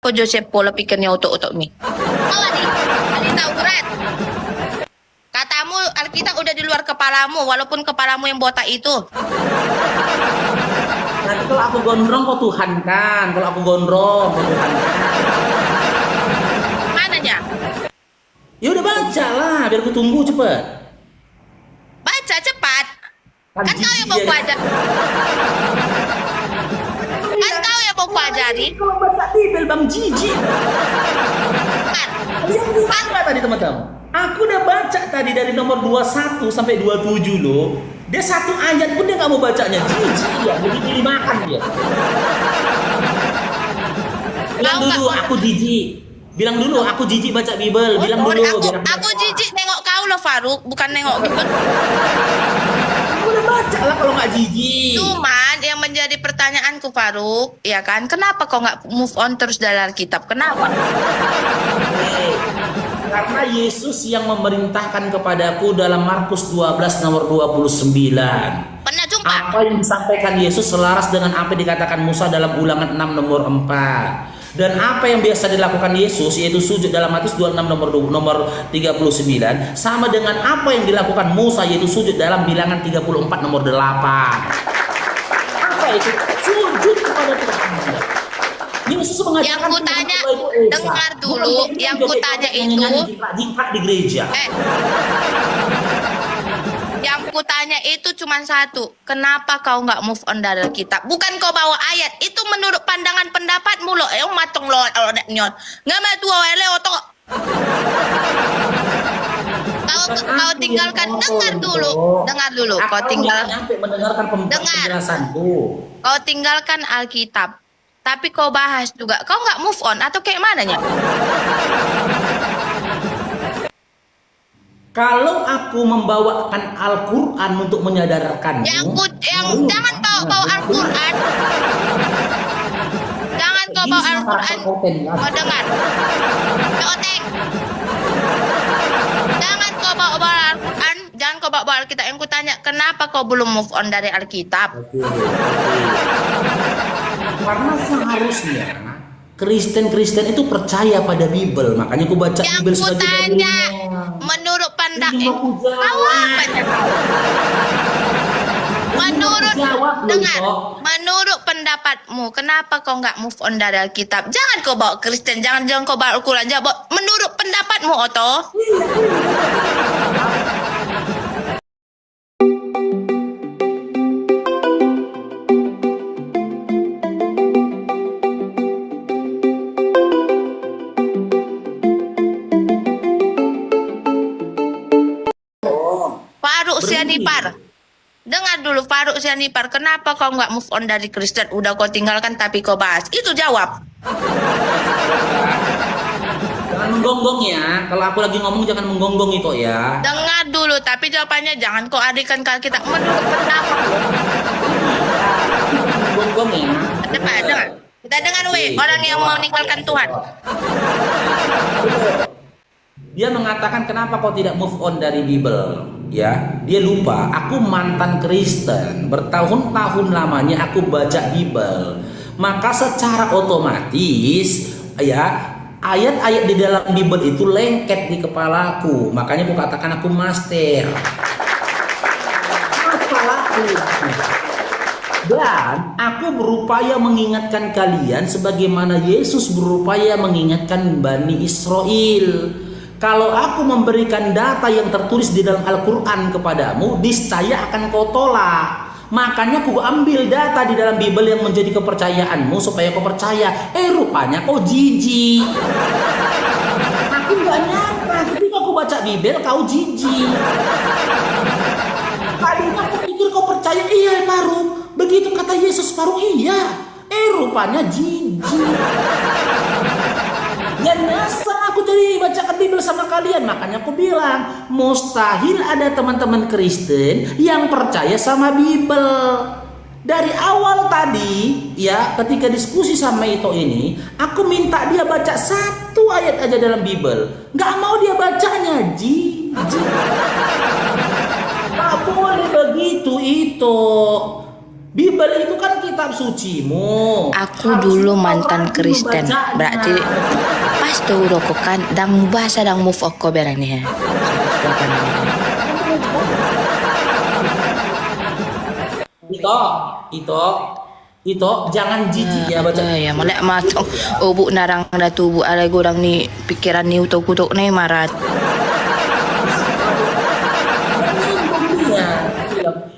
Ko Joseph pola pikirnya otok-otok mi. Oh, adi Taurat. Katamu Alkitab udah di luar kepalamu, walaupun kepalamu yang botak itu. Nanti kalau aku gondrong kau Tuhan kan, kalau aku gondrong kau Tuhan kan. Mananya? Ya udah baca lah, biar aku tunggu cepet. Baca cepat. Kan kau yang jijik mau ya. kuajar. Kan kau yang mau kuajari. Kalau baca Bibel Bang Jiji. Kan? Yang dibaca tadi teman-teman. Aku udah baca tadi dari nomor 21 sampai 27 loh. Dia satu ayat pun dia nggak mau bacanya. Jiji ya, begitu dimakan dia. Bilang Kau dulu nggak- aku jijik. Bilang dulu aku jijik baca Bibel. Bilang Oh, dulu. aku, biar aku jijik nengok kau loh Faruk, bukan nengok gitu. Aku udah baca lah kalau nggak jijik. Cuman yang menjadi pertanyaanku Faruk, ya kan, kenapa kau nggak move on terus dari Alkitab? Kenapa? Karena Yesus yang memerintahkan kepadaku dalam Markus 12 nomor 29. Pernah jumpa? Apa yang disampaikan Yesus selaras dengan apa yang dikatakan Musa dalam Ulangan 6 nomor 4. Dan apa yang biasa dilakukan Yesus yaitu sujud dalam Matius 26 nomor 39 sama dengan apa yang dilakukan Musa yaitu sujud dalam Bilangan 34 nomor 8. Apa itu? Sujud kepada Tuhan. Yesus Yang mengajarkan ku tanya, dengar dulu, yang ku tanya itu, jingkrak di gereja. Yang ku tanya itu cuma satu, kenapa kau nggak move on dari Alkitab? Bukan kau bawa ayat, itu menurut pandangan pendapatmu loh, matong lo nyot, nggak mau tua wele otok. Kau tinggalkan, dengar dulu, kau tinggal, sampai mendengarkan penjelasanku. kau tinggalkan Alkitab, tapi kau bahas juga, kau nggak move on atau kayak mananya? Kalau aku membawakan Al-Quran untuk menyadarkanmu, Jangan bawa Al-Quran. Jangan kau bawa Al-Quran. Kau dengar. Oteng. Jangan kau bawa Al-Quran. Jangan kau bawa Alkitab. Yang ku tanya, kenapa kau belum move on dari Alkitab? Oke. Karena seharusnya Kristen itu percaya pada Bibel, makanya aku baca Yang Bibel ku sebagai tanya, dalilnya. menurut Ini mau ku jawab. kau apa? Dengar, kok. menurut pendapatmu, kenapa kau nggak move on dari Alkitab? Jangan kau bawa Kristen, jangan kau bawa Al-Quran, jangan bawa. Menurut pendapatmu, Oto. Faruk Sianipar. Dengar dulu Faruk Sianipar, kenapa kau nggak move on dari Kristen? Udah kau tinggalkan tapi kau bahas. Itu jawab. Jangan menggonggong ya. Kalau aku lagi ngomong jangan menggonggong itu ya. Dengar dulu, tapi jawabannya jangan kau alihkan ke kita. Menurut pendapat. Menggonggong ya. Dengar. Kita dengar orang yang mau meninggalkan Tuhan. Dia mengatakan kenapa kau tidak move on dari Bibel, ya? Dia lupa, aku mantan Kristen, bertahun-tahun lamanya aku baca Bibel. Maka secara otomatis, ya, ayat-ayat di dalam Bibel itu lengket di kepalaku. Makanya aku katakan aku master. Masalahku. Dan aku berupaya mengingatkan kalian sebagaimana Yesus berupaya mengingatkan Bani Israel. Kalau aku memberikan data yang tertulis di dalam Al-Quran kepadamu, niscaya akan kau tolak. Makanya aku ambil data di dalam Bibel yang menjadi kepercayaanmu supaya kau percaya. Rupanya kau jijik. Aku nggak nyangka ketika aku baca Bibel kau jijik. Tadinya aku pikir kau percaya, iya Paru. Begitu kata Yesus, Paru iya. Rupanya jijik. Dan nyasar aku tadi bacakan Bibel sama kalian. Makanya aku bilang mustahil ada teman-teman Kristen yang percaya sama Bibel. Dari awal tadi ya, ketika diskusi sama Ito ini, aku minta dia baca satu ayat aja dalam Bibel. Gak mau dia bacanya. Gak boleh begitu Ito. Bible itu kan kitab sucimu. Aku dulu mantan Kristen. Berarti pas tuh rokok kan dang bahasa dang move aku berani ya. Itu jangan jijik ya baca. Ya malek matong. Oh bu narang dah tu bu ada gorang ni pikiran ni utok-utok ni marat.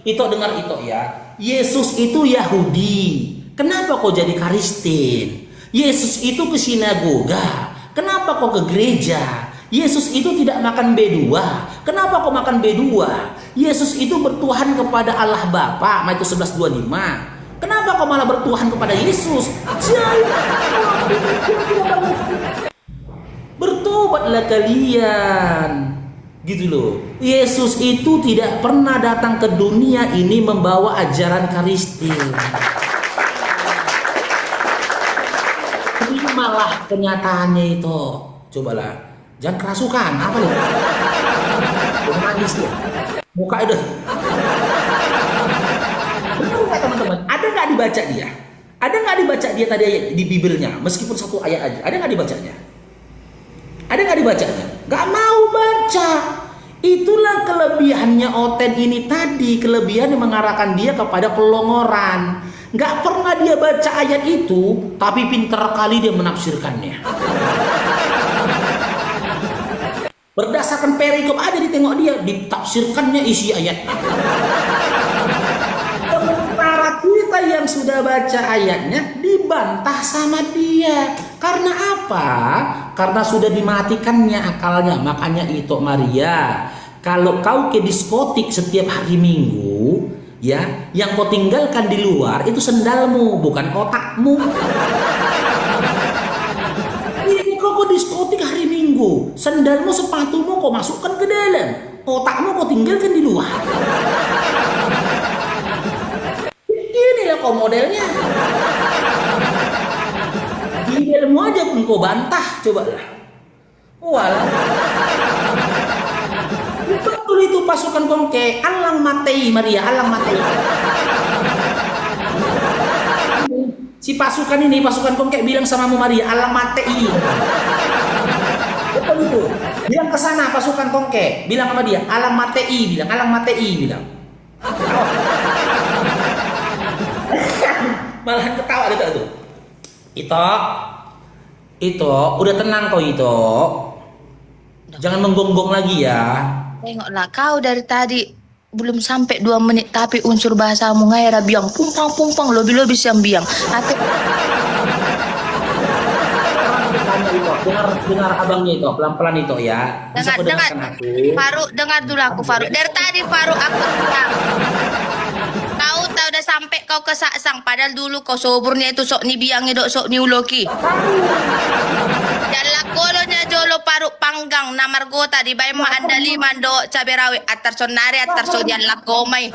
Itu dengar itu ya. Yesus itu Yahudi. Kenapa kau jadi Kristen? Yesus itu ke sinagoga. Kenapa kau ke gereja? Yesus itu tidak makan B2. Kenapa kau makan B2? Yesus itu bertuhan kepada Allah Bapa. Matius 11:25. Kenapa kau malah bertuhan kepada Yesus? Bertobatlah kalian. Gitu loh. Yesus itu tidak pernah datang ke dunia ini membawa ajaran Kristen. Terimalah kenyataannya itu. Cobalah. Jangan kerasukan. Apa nih? Nangis ya. Muka itu. Benar nggak teman-teman? Ada nggak dibaca dia? Ada nggak dibaca dia tadi di Bibelnya? Meskipun satu ayat aja. Ada nggak dibacanya? Ada nggak dibacanya? Nggak mau baca. Itulah kelebihannya Oten ini tadi. Kelebihan yang mengarahkan dia kepada pelongoran. Nggak pernah dia baca ayat itu, tapi pinter kali dia menafsirkannya. Berdasarkan perikop aja ditengok dia, ditafsirkannya isi ayatnya. Sementara kita yang sudah baca ayatnya dibantah sama dia. Karena apa? Karena sudah dimatikannya akalnya. Makanya itu Maria, kalau kau ke diskotik setiap hari Minggu, ya, yang kau tinggalkan di luar itu sendalmu, bukan otakmu. Ini kau diskotik hari Minggu, sendalmu, sepatumu kau masukkan ke dalam, otakmu kau tinggalkan di luar. Inilah kau modelnya. Bibelmu aja pun kau bantah, cobalah. Walah. Betul itu pasukan kongke, alang matei Maria, alang matei. Si pasukan ini, pasukan kongke bilang sama Maria, alang matei. Betul itu. Bilang ke sana pasukan kongke, bilang sama dia, alang matei, bilang alang matei, bilang. Malahan ketawa dia tuh. Itu udah tenang kau itu. Jangan menggonggong lagi ya. Tengoklah kau dari tadi belum sampai 2 menit tapi unsur bahasamu ngaira biang pumpang lobi sambiang. Hati dengar abangnya itu pelan-pelan itu ya. Bisa dengar aku. Faru, dengar dulu aku Faru. Dari tadi Faru aku bilang. Kau tahu udah sampai kau ke saksang padahal dulu kau soburnya itu sok ni biangnya dok sok ni uloki. Jalla kolonya jolo paruk panggang namar gota di bayi ma andali mando cabe rawi atar sonari atar so jalla komai.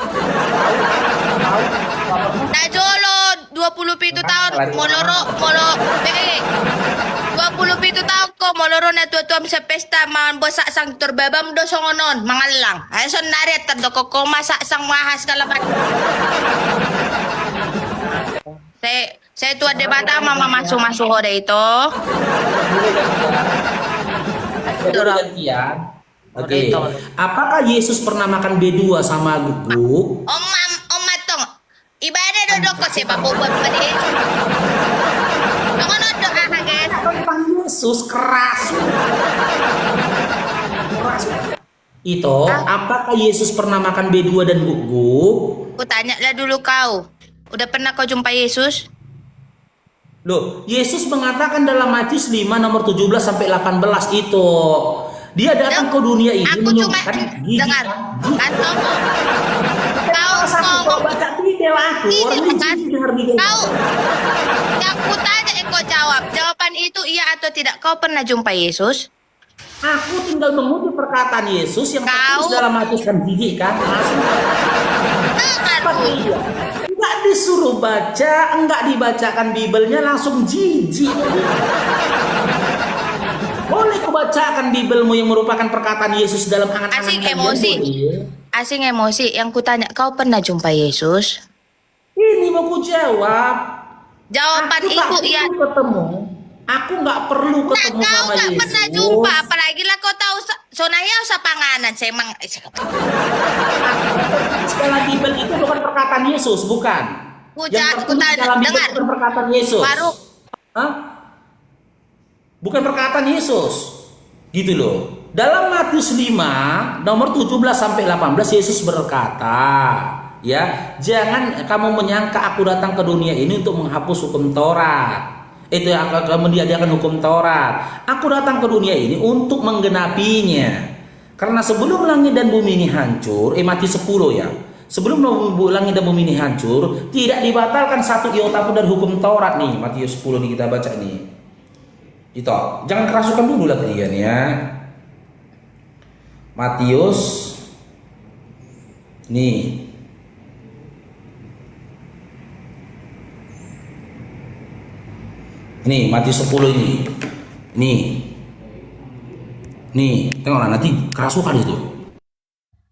Nah jolo 27 tahun moloro 27 tahun ko moloro na tuwa sa pesta man bosak sang turbabam do songonon mangalang. Ay sonari atar do ko masak sang mahas kalaban. Saya tua debata mama masuk hore itu. Oke. Apakah Yesus pernah makan B2 sama guguk? Om matong. Ibadah dodok ko si Bapak buat tadi. Ngono doa guys. Tentang Yesus keras. Itu, apakah Yesus pernah makan B2 dan guguk? Aku tanya lah dulu kau. Udah pernah kau jumpa Yesus? Loh, Yesus mengatakan dalam Matius 5 nomor 17 sampai 18 itu. Dia datang ke dunia ini aku cuma dengar. Kan kau ngomong baca Bibel aku. Kau aku tanya kau jawab. Jawaban itu iya atau tidak? Kau pernah jumpa Yesus? Aku tinggal mengutip perkataan Yesus yang tertulis dalam Matius kan gigi kan. Enggak disuruh baca, enggak dibacakan Bibelnya langsung jijik. Boleh kau bacakan Bibelmu yang merupakan perkataan Yesus dalam angan-angan Asing emosi. Yang kutanya, kau pernah jumpa Yesus? Ini mau ku jawab. Jawaban Aku tak ibu perlu ya. ketemu. Aku nggak perlu Nah, ketemu kau sama nggak Yesus. pernah jumpa, apalagi lah kau tahu sonaya usah panganan. Saya emang Istilah Bible itu bukan perkataan Yesus, bukan. Yang tertulis dalam Bible dengar. bukan perkataan Yesus. Faruk. Hah? Bukan perkataan Yesus. Gitu loh. Dalam Matius 5 nomor 17 sampai 18 Yesus berkata, ya, jangan kamu menyangka aku datang ke dunia ini untuk menghapus hukum Taurat. Itu yang akan mendiadakan hukum Taurat. Aku datang ke dunia ini untuk menggenapinya. Karena sebelum langit dan bumi ini hancur, Matius 10 ya. Sebelum langit dan bumi ini hancur, tidak dibatalkan satu iota pun dari hukum Taurat nih. Matius 10 nih kita baca nih. Itu, jangan kerasukan dulu lah kalian ya. Matius nih. Nih, Matius 10 ini. Nih, tengoklah nanti kerasukan itu.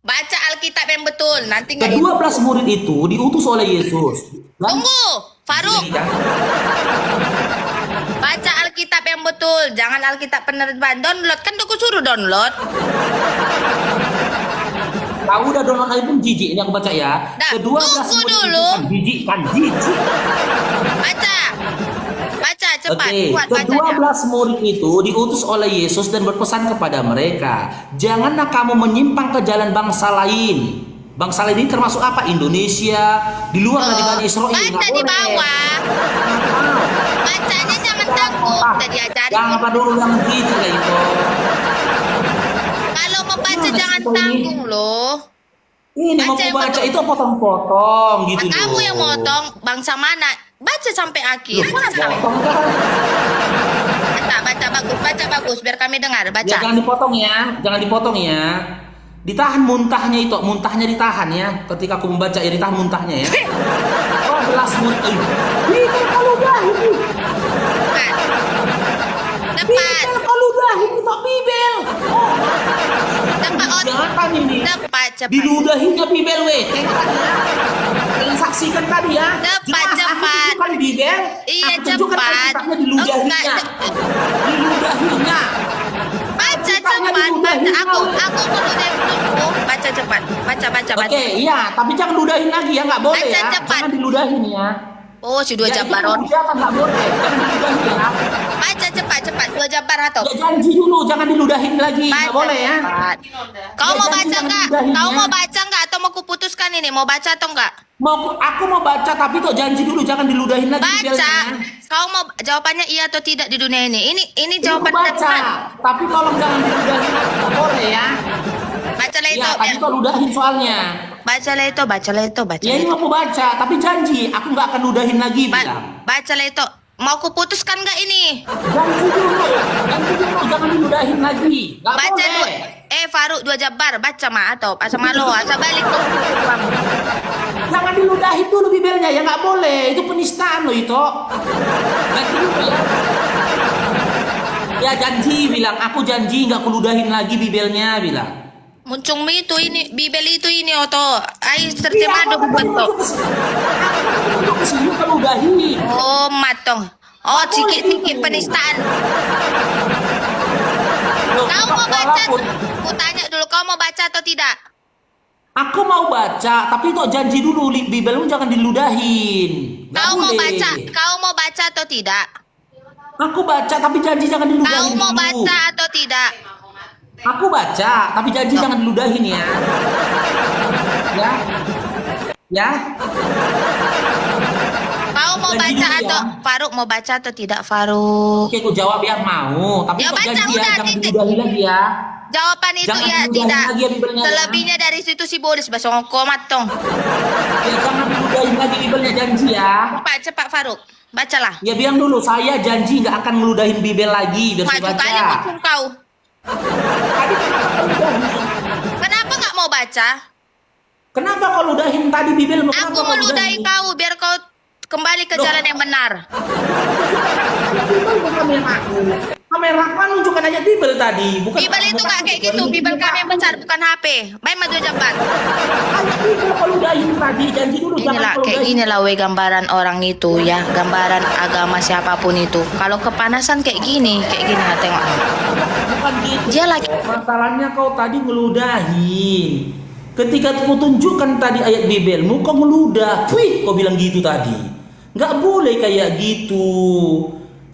Baca Alkitab yang betul, nanti nggak Kedua belas murid itu diutus oleh Yesus. Tunggu, Faruk. Baca Alkitab yang betul, jangan Alkitab penerjemahan. Download, kan aku suruh download. Kau udah download lagi pun jijik ini aku baca ya. Dah, Kedua belas tunggu murid dulu. itu kan jijik. Baca cepat, Oke, kuat kedua bacanya. belas murid itu diutus oleh Yesus dan berpesan kepada mereka, janganlah kamu menyimpang ke jalan bangsa lain. Bangsa lain ini termasuk apa? Indonesia, di luar dari Bani Israel. Baca nggak di boleh. bawah. Bacanya jangan takut, udah diajarin. Jangan apa dulu yang gitu lah itu. Kalau membaca Nah, jangan situ ini. tanggung loh. Ini mau Baca yang baca betul. itu potong-potong gitu loh. Kamu yang motong, bangsa mana? Baca sampai akhir. Masa? Potong kan? Baca bagus, biar kami dengar. Ya, Baca. jangan dipotong ya, jangan dipotong ya. Ditahan muntahnya itu, muntahnya ditahan ya. Ketika aku membaca ya ditahan muntahnya ya. Oh, belas muntah. Ini kalau dah ini. Depan, Kalau dah ini tak Bibel. Oh, depan, jangan ini. depan, cepat. Diludahinya Bibel weh. Tengok tadi ya. Kalian saksikan tadi ya. Cepat, Jelas, cepat. Aku tunjukkan Bibel. Iya, Aku tunjukkan cepat. Alkitabnya diludahinya. Enggak, Diludahinya. Baca Alkitabnya cepat, baca. diludahinya, Aku weh. perlu dulu. Baca cepat, baca. Oke, iya, tapi jangan ludahin lagi ya, nggak boleh Baca ya. cepat. Jangan diludahin ya. Oh, si dua Ya, itu jabaron. kebijakan, nggak boleh. Jangan diludahin ya. Baca cepat, dua jabar atau? Ya janji dulu, jangan diludahin lagi, nggak Baca boleh ya. cepat. Kau Ya, mau janji baca jangan nggak? diludahin Kau ya. mau baca nggak atau mau kuputuskan ini? Mau baca atau nggak? Aku mau baca, tapi tuh janji dulu, jangan diludahin lagi. Baca. Bibelnya. Kau mau jawabannya iya atau tidak di dunia ini? Ini Aku jawaban baca, tepat. tapi tolong jangan diludahin lagi, nggak boleh ya. Baca lah itu. Ya, tadi tuh ludahin soalnya. Baca lah itu. Ya ini aku baca, tapi janji, aku nggak akan ludahin lagi bilang. Baca lah itu. Mau kuputuskan nggak ini? Janji dulu, jangan diludahin lagi. Nggak Baca boleh. dulu. Faruk dua jabar. Baca mah atau pasal malo. Asal balik tuh. Jangan diludahin dulu Bibelnya, ya nggak boleh. Itu penistaan loh itu. Janji dulu ya. Ya janji bilang, aku janji nggak kuludahin lagi Bibelnya bilang. Muncung itu ini Bibel itu ini oto. Ai terjemah do betul. Aku kesini keludahin. Oh matong. Oh sikit-sikit penistaan. Loh, Kau mau baca? walaupun Ku tanya dulu kau mau baca atau tidak? aku mau baca, tapi kok janji dulu Bibelmu jangan diludahin. Nggak Kau mau boleh. baca? Kau mau baca atau tidak? Aku baca, tapi janji jangan diludahin. Kau mau dulu. baca atau tidak? Aku baca, tapi janji jangan diludahin ya. Ya. Ya. Kau mau Janji baca dulu atau ya. Faruk mau baca atau tidak Faruk? Oke, aku jawab ya mau, tapi Ya, kok baca janji ya udah, jangan titik. diludahin lagi ya. Jawaban itu Jangan ya diludahin tidak. lagi ya Bibelnya, ya. Selebihnya dari situ si Boris basongko matong. Ya jangan diludahin lagi Bibelnya janji ya. Cepat Faruk. Bacalah. Ya bilang dulu, saya janji nggak akan ngeludahin Bibel lagi biar saya Maju baca. kali muncul kau. Tadi kenapa kau ludahin? Kenapa nggak mau baca? Kenapa kau ludahin tadi Bibel? Aku Kenapa kau meludahi ludahin? kau biar kau kembali ke Loh. jalan yang benar. Bibel bukan yang aku. Kamu kamera kan nunjukkan aja Bible tadi, bukan. Bibel itu nggak kayak gitu. Bibel kami yang besar, bukan HP. Main maju cepat. Ayat Bible kalau udahin tadi, janji dulu jangan Inilah kalau kayak udahin. gini lah we gambaran orang itu ya, gambaran agama siapapun itu. Kalau kepanasan kayak gini lah tengok. Bukan gitu. Dia lagi Masalahnya kau tadi ngeludahin. Ketika ku tunjukkan tadi ayat Bibelmu, kau ngeludah. Wih, kau bilang gitu tadi. Nggak boleh kayak gitu.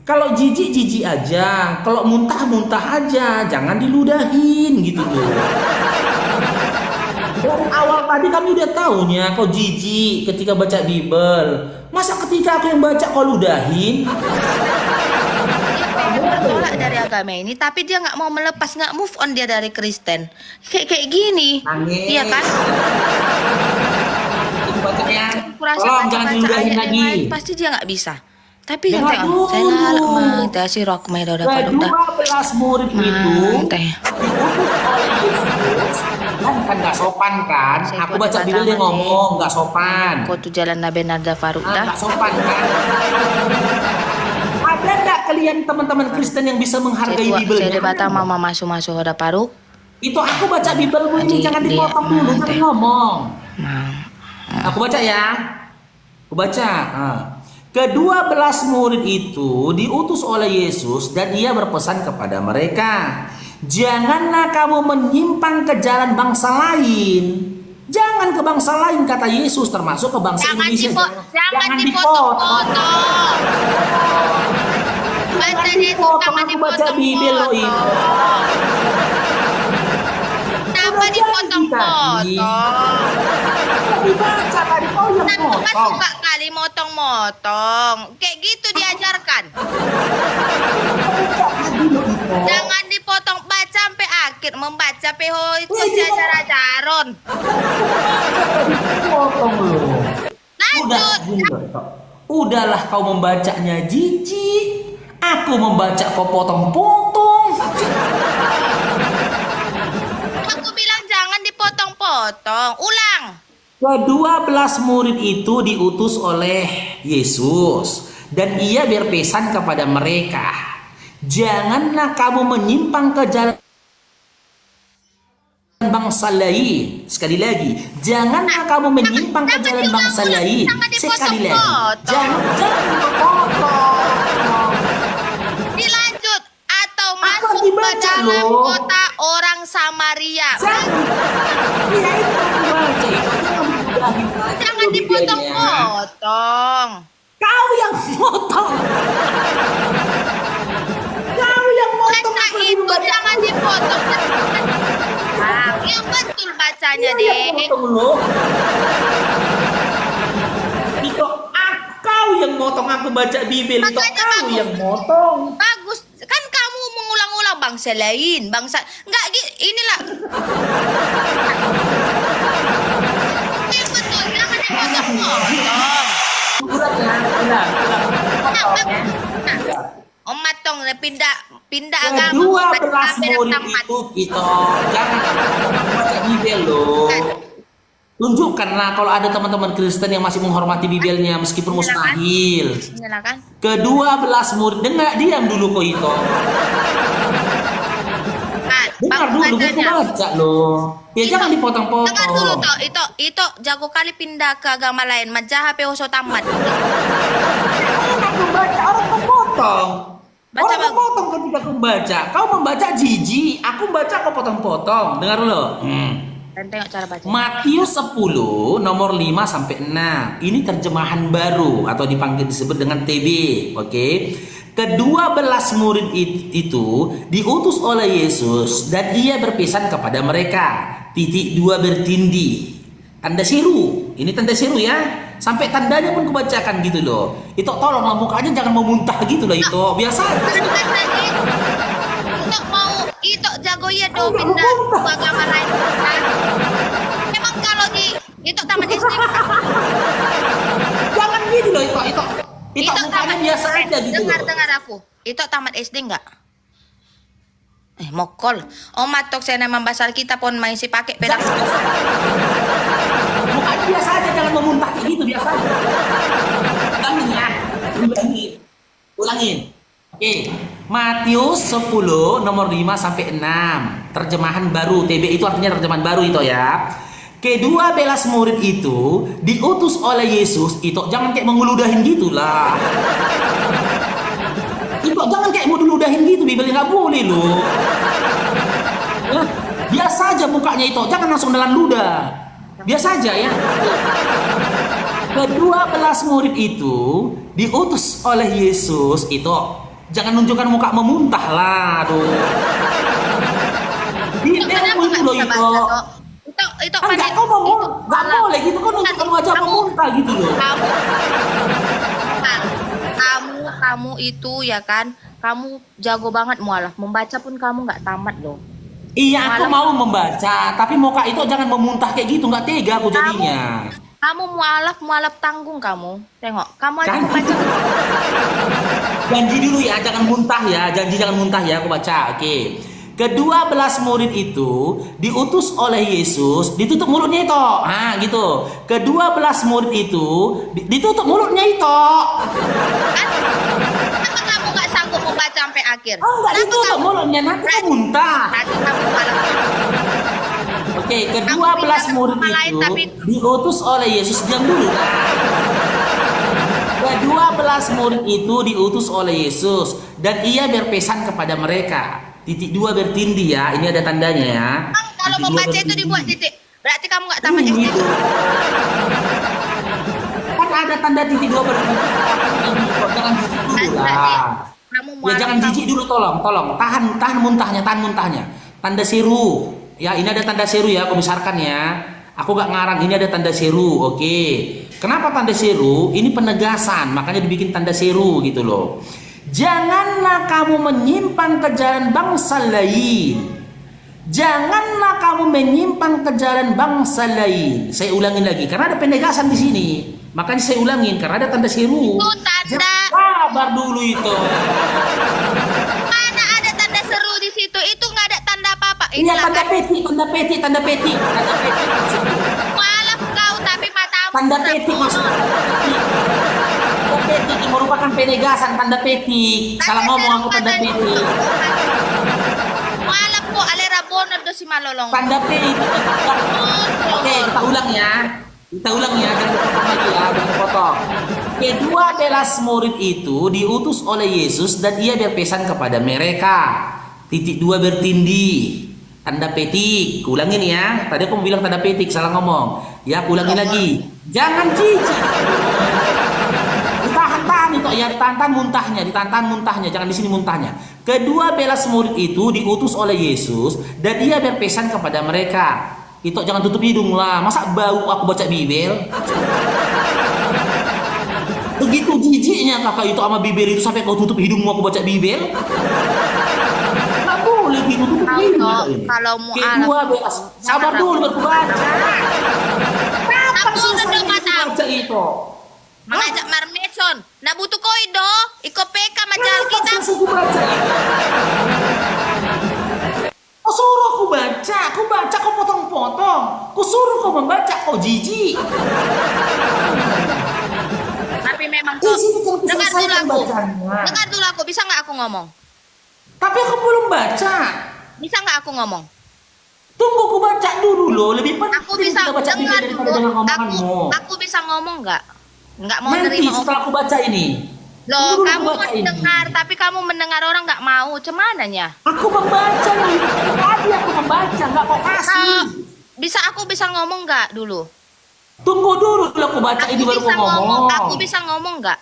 Kalau jijik aja, kalau muntah aja, jangan diludahin gitu loh. Dari awal tadi kami udah tahunya kau jijik ketika baca Bible. Masa ketika aku yang baca kau ludahin? bertolak dari agama ini, tapi dia nggak mau melepas, nggak move on dia dari Kristen. Kayak gini, Nangis. iya kan? Itu bacanya. Kurasa Tolong jangan baca-baca diludahin ayat yang lagi. lain, pasti dia nggak bisa. Tapi yang Dengar tengok, saya dulu. ngalak mah, si rok mah udah pada udah. 12 murid itu Teh. diutus oleh Yesus. Kan nggak sopan kan? Saya Aku buat baca kata Bible dia mati. ngomong nggak sopan. Kau tuh jalan Nabi Nada Faruk dah. Nggak sopan kan? Ada nggak kalian teman-teman Kristen yang bisa menghargai Bible? Saya bata mama masuk udah Faruk. Itu aku baca Bible ini Jadi jangan dia- dipotong dulu, jangan ngomong. Mang. Aku baca ya. Aku baca. Kedua-belas murid itu diutus oleh Yesus dan ia berpesan kepada mereka, janganlah kamu menyimpang ke jalan bangsa lain. Jangan ke bangsa lain kata Yesus, termasuk ke bangsa Indonesia. Jangan dipotong-potong. Baca dia itu jangan Aku baca Bible loh itu. dipotong-potong. Kenapa dipotong-potong? Dibaca tadi kau yang Kenapa potong. suka kali motong-motong? Kayak gitu diajarkan. Jangan dipotong, baca sampai akhir. Membaca PH itu si acara jaron. Potong loh. Lanjut. Udahlah kau membacanya jijik. Aku membaca kau potong-potong. Aku bilang jangan dipotong-potong. Ulang. Ke-12 murid itu diutus oleh Yesus dan ia berpesan kepada mereka, janganlah kamu menyimpang ke jalan bangsa lain. Sekali lagi, janganlah kamu menyimpang ke jalan bangsa lain. Sekali lagi, jangan dipotong. Dilanjut. Atau Akan masuk ke dibaca dalam loh. kota orang Samaria. Jangan dipotong-potong. Kau yang potong. Kau yang potong. Baca aku itu membaca. jangan dipotong. Nah, yang betul bacanya Kau yang deh. potong loh. Itu kau yang motong aku baca Bible. Itu Makanya kau bagus. yang motong. Bagus. Kan kamu mengulang-ulang bangsa lain, bangsa enggak inilah. Yang betul jangan dipotong-potong. Ulang. Om matong pindah agama. 12 murid itu kita jangan baca Bible loh. Tunjukkanlah kalau ada teman-teman Kristen yang masih menghormati Bibelnya meskipun mustahil. Silakan. Ke-12 murid, dengar diam dulu kok itu. Dengar dulu, buku baca loh. Ya jangan dipotong-potong. Dengar dulu toh, itu jago kali pindah ke agama lain. Majaha peoso tamat. Aku baca orang kepotong. Baca Orang bagus. kepotong ketika aku baca. Kau membaca jijik, aku baca kau potong-potong. Dengar dulu. Dan tengok cara baca. Matius 10 nomor 5 sampai 6. Ini terjemahan baru atau disebut dengan TB, oke? Ke-12 murid itu diutus oleh Yesus dan ia berpesan kepada mereka. Titik 2 bertindih. Tanda seru. Ini tanda seru ya. Sampai tandanya pun kebacakan gitu loh. Itu tolonglah mukanya jangan memuntah gitu loh itu. Biasa. Untuk mau itu jago ya do pindah ke agama lain. Memang kalau di itu tamat SD. Jangan gitu loh itu. Itu mukanya biasa aja gitu loh. Dengar aku. Itu tamat SD enggak? Mokol. Matok saya nama basar kita pun main si pakai pedak. Mukanya biasa aja jangan memuntah kayak gitu biasa aja. Ulangin ya. Ulangin. Oke, Matius 10 nomor 5 sampai 6. Terjemahan baru. TB itu artinya terjemahan baru itu ya. Kedua belas murid itu diutus oleh Yesus. Itu jangan kayak mengeludahin gitulah. Itu jangan kayak mau diludahin gitu, Bibelnya nggak boleh loh. Nah, biasa aja mukanya itu, jangan langsung nelan ludah. Biasa aja ya. Kedua belas murid itu diutus oleh Yesus itu, jangan nunjukkan muka memuntah lah, aduh. Di ilmu itu loh itu. Itu Enggak, kau mau nggak boleh gitu, kau nunjukkan wajah memuntah gitu loh. Kamu itu ya kan, kamu jago banget mualaf, membaca pun kamu nggak tamat loh. Iya, aku mau membaca, tapi muka itu jangan memuntah kayak gitu, nggak tega aku jadinya. Kamu mualaf tanggung kamu. Tengok, kamu aja Kan? membaca. Janji dulu ya, jangan muntah ya, janji jangan muntah ya, aku baca. Oke. Kedua belas murid itu diutus oleh Yesus, ditutup mulutnya itu. Ah, gitu. Kedua belas murid itu ditutup mulutnya itu. Kenapa kamu nggak sanggup membaca sampai akhir? Oh, enggak ditutup mulutnya, nanti kamu muntah. Nanti kamu malah. Oke, kedua belas murid itu diutus oleh Yesus. Diam dulu. Kedua belas murid itu diutus oleh Yesus dan ia berpesan kepada mereka. Titik dua bertindih ya, ini ada tandanya ya. Kalau Titik dua membaca itu bertindih. dibuat titik, berarti kamu nggak tamat SD. Gitu. Kan ada tanda titik dua bertindih. Jangan jijik dulu lah. Kamu Ya jangan jijik dulu, tolong. Tahan muntahnya. Tanda seru. Ya, ini ada tanda seru ya, aku besarkan ya. Aku gak ngarang, ini ada tanda seru. Oke. Kenapa tanda seru? Ini penegasan, makanya dibikin tanda seru gitu loh. Janganlah kamu menyimpang ke jalan bangsa lain. Janganlah kamu menyimpang ke jalan bangsa lain. Saya ulangin lagi, karena ada penegasan di sini. Makanya saya ulangin, karena ada tanda seru. Itu tanda. Sabar dulu itu. Mana ada tanda seru di situ? Itu nggak ada tanda apa-apa. Iya, tanda peti. Maaf kau, tapi matamu. Tanda peti maksud. Tanda peti merupakan penegasan, tanda peti. Salah ngomong aku, tanda peti. Maaf kok, alera bonor do si malolong. Tanda peti. Oke, kita ulang ya. Jangan dipotong lagi ya, jangan dipotong. Kedua belas murid itu diutus oleh Yesus dan ia berpesan kepada mereka. Titik dua bertindih. Tanda petik, ulangin ya. Tadi aku bilang tanda petik, salah ngomong. Ya, aku ulangin lagi. Jangan jijik. Ditahan itu ya, ditahan muntahnya, jangan di sini muntahnya. Kedua belas murid itu diutus oleh Yesus dan ia berpesan kepada mereka. Itu jangan tutup hidung lah, masa bau aku baca Bibel? Begitu jijiknya kakak itu sama Bibel itu sampai kau tutup hidungmu aku baca Bibel? Nggak boleh gitu, tutup hidung. Kalau mau kedua belas, sabar dulu baru baca. Kapan selesai baca itu? mengajak marmeson. Nak butuh koido, iko peka macam kita. Kapan selesai baca itu? Kau suruh aku baca, kau potong-potong. Kau suruh kau membaca, kau jijik. Tapi memang Di tuh, sini kan bisa dengar dulu selesaikan aku. bacaannya. Dengar dulu aku, bisa nggak aku ngomong? Tapi aku belum baca. Bisa nggak aku ngomong? Tunggu aku baca dulu loh. Lebih penting Aku bisa kita baca Bibel dengar daripada dulu. dengar omonganmu. Aku bisa ngomong nggak? Nggak mau Nanti nerima setelah aku baca ini. Loh, Tunggu dulu kamu aku baca ini. mendengar, tapi kamu mendengar orang nggak mau. Cemananya? Aku membaca loh. Tadi aku membaca, nggak kau kasih. Aku bisa ngomong nggak dulu? Tunggu dulu aku baca ini baru bisa mau ngomong. Aku bisa ngomong nggak?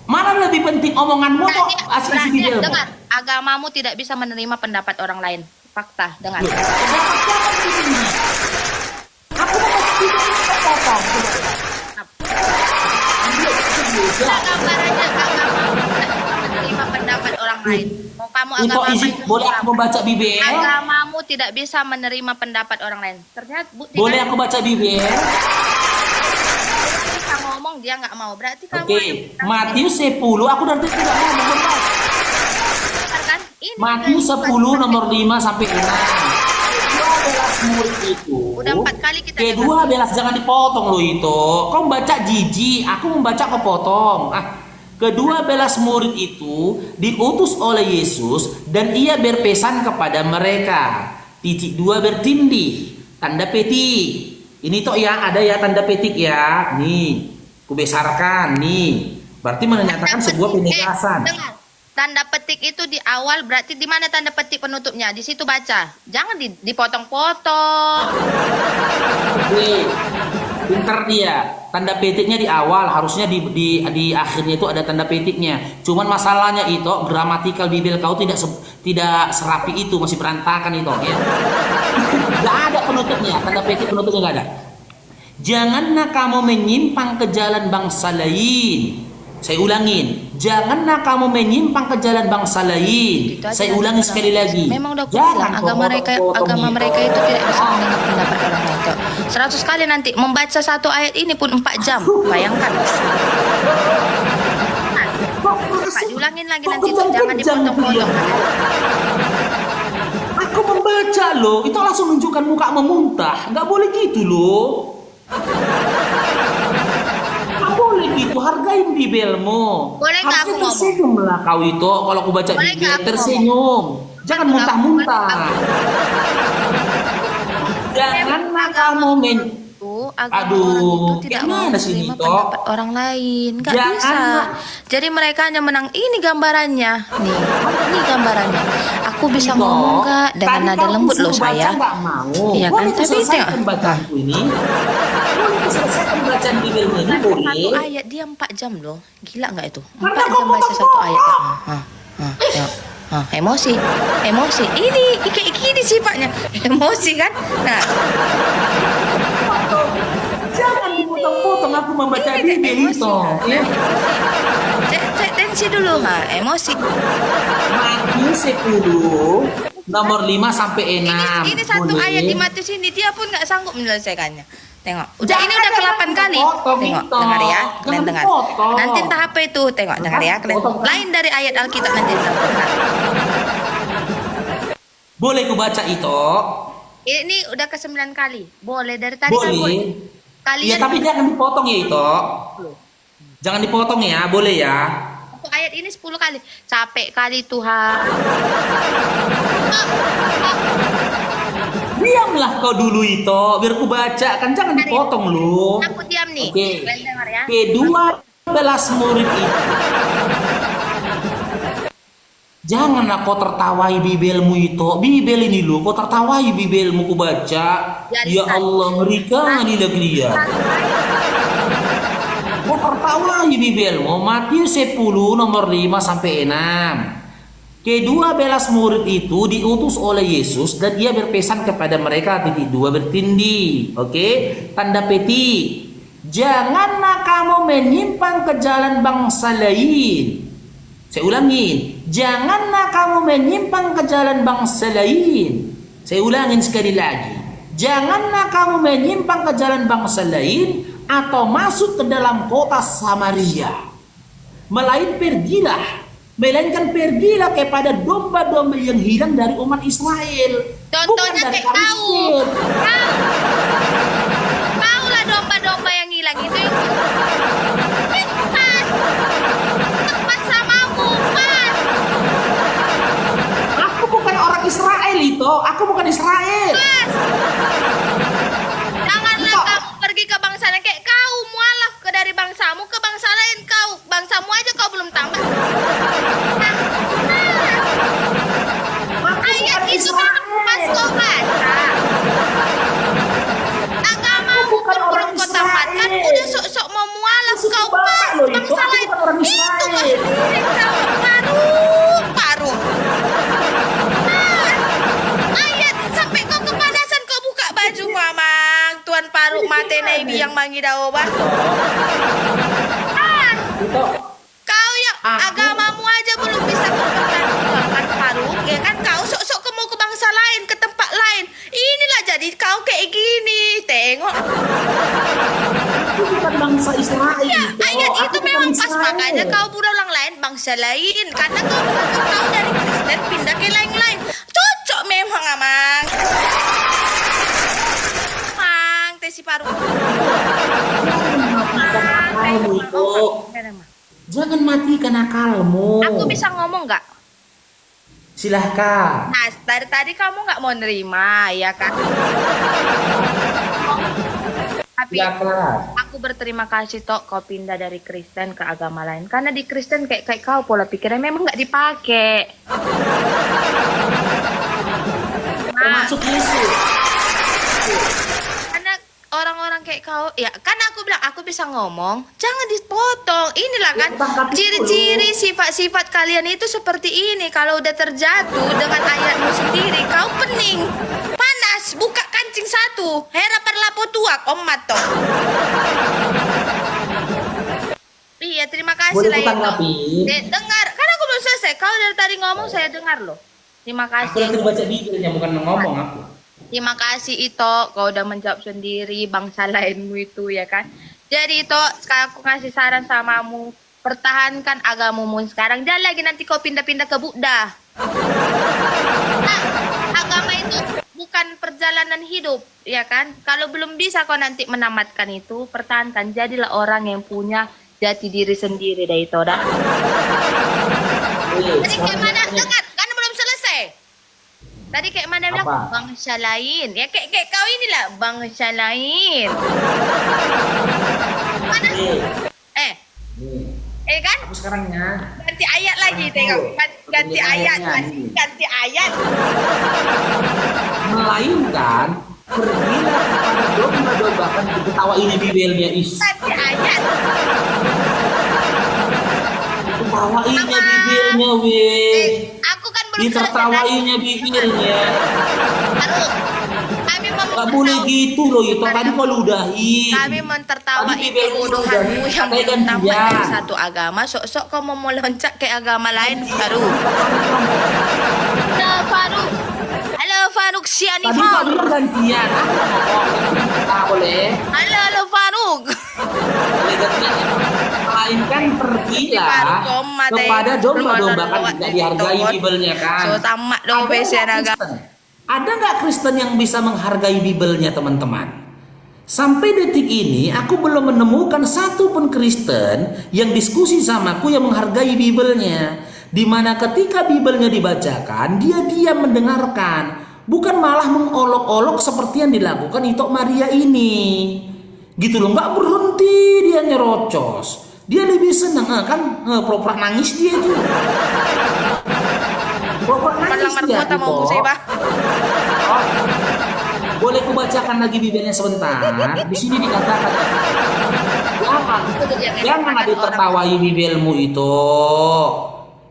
Mana lebih penting omonganmu atau asli Berarti, Bibelmu? dengar, agamamu tidak bisa menerima pendapat orang lain. Fakta, dengar. Aku mau baca Gambarannya agamamu tidak bisa menerima pendapat orang lain. Mau kamu Ini kok agama izin, boleh aku membaca Bibel? Agamamu tidak bisa menerima pendapat orang lain. Ternyata Boleh aku baca Bibel? bisa ngomong dia nggak mau. Berarti kamu Oke, Matius 10, aku dari tadi tidak mau membaca. kan? Ini Matius 10 nomor 5 sampai 6. Kedua belas murid itu. Udah 4 kali kita Kedua belas, jangan dipotong lo itu. Kau membaca jijik, aku membaca kau potong. Kedua belas murid itu diutus oleh Yesus dan ia berpesan kepada mereka. Titik dua bertindih, tanda petik. Ini toh ya, ada ya tanda petik ya. Nih, kubesarkan nih. Berarti menyatakan sebuah penegasan. Dengar. Tanda petik itu di awal, berarti di mana tanda petik penutupnya? Di situ baca. Jangan dipotong-potong. Oke. Pinter dia. Tanda petiknya di awal, harusnya di akhirnya itu ada tanda petiknya. Cuman masalahnya itu gramatikal Bibel kau tidak serapi itu, masih berantakan itu ya. Gak ada penutupnya, tanda petik penutupnya gak ada. Janganlah kamu menyimpang ke jalan bangsa lain. Saya ulangin, janganlah kamu menyimpang ke jalan bangsa lain. Saya ulangi sekali lagi. Memang udah bilang agama mereka itu tidak bisa mendengar pendapat orang lain. 100 kali nanti membaca satu ayat ini pun 4 jam. Bayangkan. Pak, diulangin lagi nanti tuh, jangan dipotong-potong. Aku membaca loh, itu langsung menunjukkan muka memuntah. Nggak boleh gitu loh. Boleh gitu, hargain Bibelmu. Boleh nggak aku ngomong? Tersenyum lah kau itu kalau aku baca Boleh Bibel, nggak aku tersenyum. Jangan muntah-muntah. Janganlah kamu Aduh, tidak mau gimana sih menerima Dito? pendapat orang lain, nggak Jangan. bisa. Jadi mereka hanya menang. Ini gambarannya, nih, ini gambarannya. Aku bisa Dito, ngomong nggak dengan tadi nada kamu lembut loh suruh baca saya. nggak mau. Iya kan? Boleh Tapi selesaikan bacaanku ini. Boleh selesaikan bacaan Bibelmu ini, satu boleh. ayat dia 4 jam loh, gila nggak itu? 4 Karena jam kau baca satu potong-potong. ayat. Tengok. Emosi. Ini kayak gini sifatnya, emosi kan? Nah, Jangan dipotong-potong aku membaca ini Bibel emosi. itu. Ya. Cek tensi dulu, emosi. Matius 10 nomor 5 sampai 6. Ini satu Boleh. ayat di Matius ini dia pun nggak sanggup menyelesaikannya. Tengok, Jangan ini udah ke-8 kali. potong, Tengok, Dito. dengar ya, Jangan kalian dengar. dipotong. Nanti entah apa itu, tengok, dengar ya, kalian. Potong. Lain dari ayat Alkitab nanti disambungkan. Boleh ku baca itu? Ini udah ke-9 kali. Boleh dari tadi kan Boleh. boleh. Iya, Kalian tapi jangan dipotong ya itu. Jangan dipotong ya, boleh ya. satu ayat ini 10 kali. Capek kali Tuhan. Diamlah kau dulu itu, biar ku baca kan, jangan dipotong lu. Aku diam nih. Oke. Kalian dengar ya. Kedua belas murid itu. Janganlah kau tertawai Bibelmu itu. Bibel ini lu, kau tertawai Bibelmu ku baca. Ya Allah, ngerikan dia. Kau tertawai Bibelmu. Matius 10 nomor 5 sampai 6. Kedua belas murid itu diutus oleh Yesus dan ia berpesan kepada mereka. Titik 2 bertindih. Oke, tanda petik. Janganlah kamu menyimpang ke jalan bangsa lain. Saya ulangin, janganlah kamu menyimpang ke jalan bangsa lain. Saya ulangin sekali lagi, janganlah kamu menyimpang ke jalan bangsa lain atau masuk ke dalam kota Samaria. Melainkan pergilah kepada domba-domba yang hilang dari umat Israel. Contohnya Bukan dari kayak kau. Palestina. Kau lah domba-domba yang hilang itu. Bukan. Pas samamu, Mas. Aku bukan orang Israel itu. Aku bukan Israel. Mas. Janganlah kamu pergi ke bangsa lain kayak kau mualaf ke dari bangsamu ke bangsa lain kau. Bangsamu aja kau belum tambah. Ayat itu memang pas kau baca. Agamamu pun belum kau tamatkan, udah sok-sok mau mualaf kau pas bangsa lain. Itu kau sendiri kau paru. Mas, ayat sampai kau kepanasan kau buka baju mamang. Tuan Paruk mate naibi yang mangi daoba. Mas, kau yang agamamu aja belum bisa mempertanggungjawabkan Paruk, ya kan? Kau sok-sok ke mau ke bangsa lain, ke tempat lain. Inilah jadi kau kayak gini. Tengok. Aku bukan bangsa Israel. Ya, ayat Aku itu bukan memang pas, Israel. makanya kau pura orang lain bangsa lain karena kau menganggap kau dari Kristen pindah ke lain-lain. Cocok memang amang. Mang, tesi paru. Kamu itu. Jangan matikan akalmu. Aku bisa ngomong nggak? Silahkan. Nah, dari tadi kamu nggak mau nerima, ya kan? Tapi Silakan. aku berterima kasih tok kau pindah dari Kristen ke agama lain. Karena di Kristen kayak kau pola pikirnya memang nggak dipakai. Nah, Termasuk Yesus. karena orang-orang kayak kau, ya kan aku bilang aku bisa ngomong, jangan dipotong. Inilah kan Tanggapi ciri-ciri sifat-sifat kalian itu seperti ini. Kalau udah terjatuh dengan ayatmu sendiri, kau pening, panas, buka kancing satu, hera perlapo tuak, omat toh. Iya, terima kasih Boleh lah kutanggapi? Dengar, kan aku belum selesai. Kau dari tadi ngomong saya dengar loh. Terima Aku kasih. lagi baca Bibelnya, bukan ngomong aku. Terima kasih Ito, kau udah menjawab sendiri bangsa lainmu itu ya kan. Jadi Ito, sekarang aku ngasih saran samamu, pertahankan agamamu sekarang. Jangan lagi nanti kau pindah-pindah ke Buddha. Nah, agama itu bukan perjalanan hidup, ya kan? Kalau belum bisa kau nanti menamatkan itu, pertahankan. Jadilah orang yang punya jati diri sendiri dah Ito dah. Tadi kayak mana? Dengar, kan belum selesai. Tadi kayak mana bilang Apa? bangsa lain. Ya kayak kau inilah bangsa lain. Mana? Nih, nih. Kan? Aku sekarang ya. Ganti ayat lagi tengok. Ganti ayat lagi. Ganti ayat. Melainkan pergilah kepada domba-domba, kan ketawa ini Bibelnya Ganti ayat. Ketawainnya Bibelnya weh. Aku kan belum selesai. Ditertawainya Bibelnya. Aduh. Kami mau Gak boleh gitu loh itu. Tadi kau ludahi. Kami mentertawa Tadi itu Bibel bodohanmu udah yang pakai belum tamat gantian. dari satu agama. Sok-sok kau mau meloncat ke agama lain, Faruk. Halo, Faruk. Halo, Faruk Tadi kau Sianifam. bilang gantian. Aku ngomong. Tak boleh. Halo, Faruk. Boleh gantian. Melainkan pergilah Faruk, kau mati. kepada domba-domba, kan Belum tidak dihargai ada Bibelnya kan. So, tamat dong, Ada besian nggak agama. Kristen? Ada nggak Kristen yang bisa menghargai Bibelnya, teman-teman? Sampai detik ini aku belum menemukan satu pun Kristen yang diskusi sama aku yang menghargai Bibelnya. Dimana ketika Bibelnya dibacakan, dia diam mendengarkan, bukan malah mengolok-olok seperti yang dilakukan Itok Maria ini. Gitu loh, nggak berhenti dia nyerocos. Dia lebih senang kan pura-pura nangis dia tuh. Pura-pura nangis Palang dia. markota mau Ito. musibah. Oh, boleh kubacakan lagi Bibelnya sebentar. Di sini dikatakan jangan ada tertawai Bibelmu itu.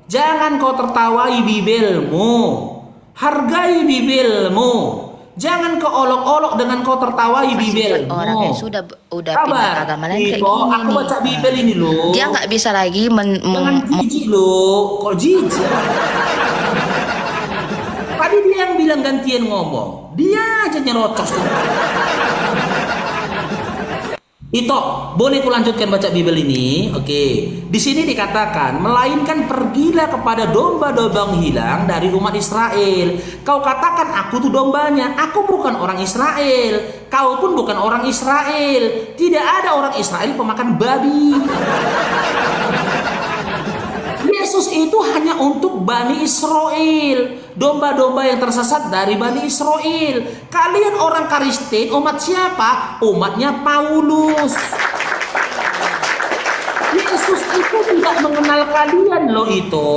Jangan kau tertawai Bibelmu. Hargai Bibelmu. Jangan kau olok-olok dengan kau tertawai Bibelmu. Orang yang sudah udah Sabar. pindah ke agama lain kayak Ito, gini aku nih. baca Bibel ini loh. Dia nggak bisa lagi Jangan jijik loh. Kok jijik? Tadi dia yang bilang gantian ngomong. Dia aja nyerocos. Ito, boleh ku lanjutkan baca Bibel ini? Oke. Di sini dikatakan, melainkan pergilah kepada domba-domba yang hilang dari umat Israel. Kau katakan aku tuh dombanya. Aku bukan orang Israel. Kau pun bukan orang Israel. Tidak ada orang Israel pemakan babi. Yesus itu hanya untuk Bani Israel, domba-domba yang tersesat dari Bani Israel. Kalian orang Kristen, umat siapa? Umatnya Paulus. Yesus itu tidak mengenal kalian loh itu.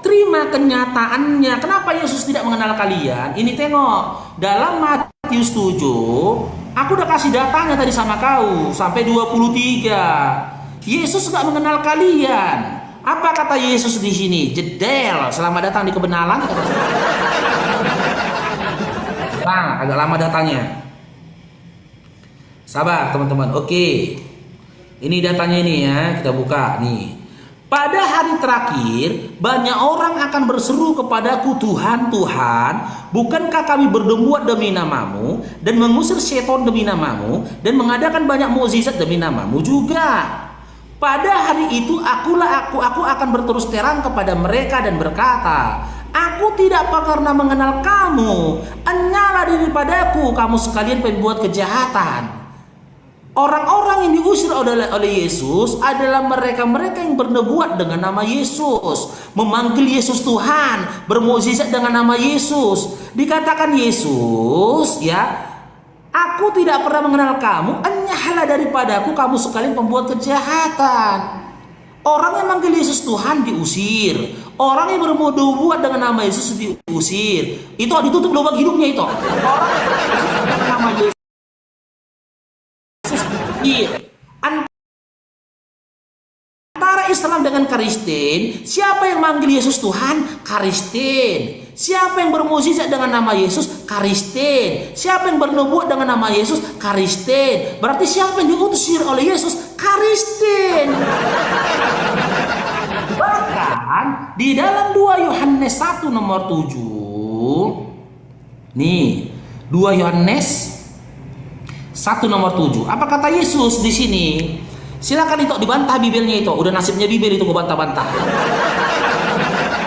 Terima kenyataannya. Kenapa Yesus tidak mengenal kalian? Ini tengok, dalam Matius 7, aku udah kasih datanya tadi sama kau, sampai 23. Yesus nggak mengenal kalian. Apa kata Yesus di sini? Jedel, selamat datang di kebenaran. Nah, agak lama datanya. Sabar teman-teman. Oke. Ini datanya ini ya, kita buka nih. Pada hari terakhir, banyak orang akan berseru kepadaku, Tuhan, Tuhan, bukankah kami berdebuat demi namamu, dan mengusir setan demi namamu, dan mengadakan banyak mukjizat demi namamu juga. Pada hari itu aku akan berterus terang kepada mereka dan berkata, aku tidak pernah mengenal kamu, enyahlah daripadaku kamu sekalian pembuat kejahatan. Orang-orang yang diusir oleh Yesus adalah mereka-mereka yang bernubuat dengan nama Yesus, memanggil Yesus Tuhan, bermukjizat dengan nama Yesus. Dikatakan Yesus, ya, aku tidak pernah mengenal kamu, enyahlah daripadaku kamu sekalian pembuat kejahatan. Orang yang manggil Yesus Tuhan diusir. Orang yang bernubuat dengan nama Yesus diusir. Itu ditutup lubang hidupnya itu. Orang yang dengan nama Yesus antara Islam dengan Kristen, siapa yang manggil Yesus Tuhan? Kristen. Siapa yang bermukjizat dengan nama Yesus? Kristen. Siapa yang bernubuat dengan nama Yesus? Kristen. Berarti siapa yang diutus oleh Yesus? Kristen. Bahkan di dalam 2 Yohanes 1 nomor 7. Nih, 2 Yohanes 1 nomor 7. Apa kata Yesus di sini? Silakan itu dibantah Bibelnya itu. Udah nasibnya Bibel itu gue bantah-bantah.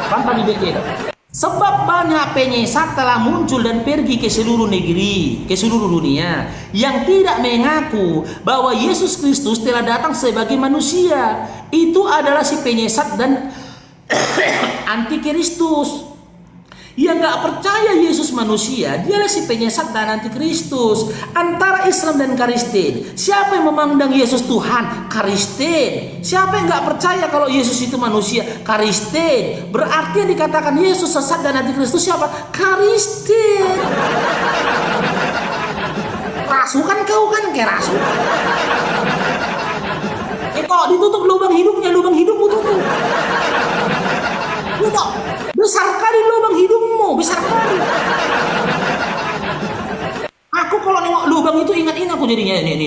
Bantah Bibelnya itu. Sebab banyak penyesat telah muncul dan pergi ke seluruh negeri, ke seluruh dunia, yang tidak mengaku bahwa Yesus Kristus telah datang sebagai manusia. Itu adalah si penyesat dan antikristus. Yang gak percaya Yesus manusia, dialah si penyesat dan antikristus. Antara Islam dan Kristen, siapa yang memandang Yesus Tuhan? Kristen. Siapa yang gak percaya kalau Yesus itu manusia? Kristen. Berarti yang dikatakan Yesus sesat dan antikristus siapa? Kristen. Rasukan kau kan kayak rasu. Kok ditutup lubang hidupnya, lubang hidupmu tutup. Tutup. Besar kali lubang hidupmu, besar kali. Aku kalau nengok lubang itu ingat aku jadinya ini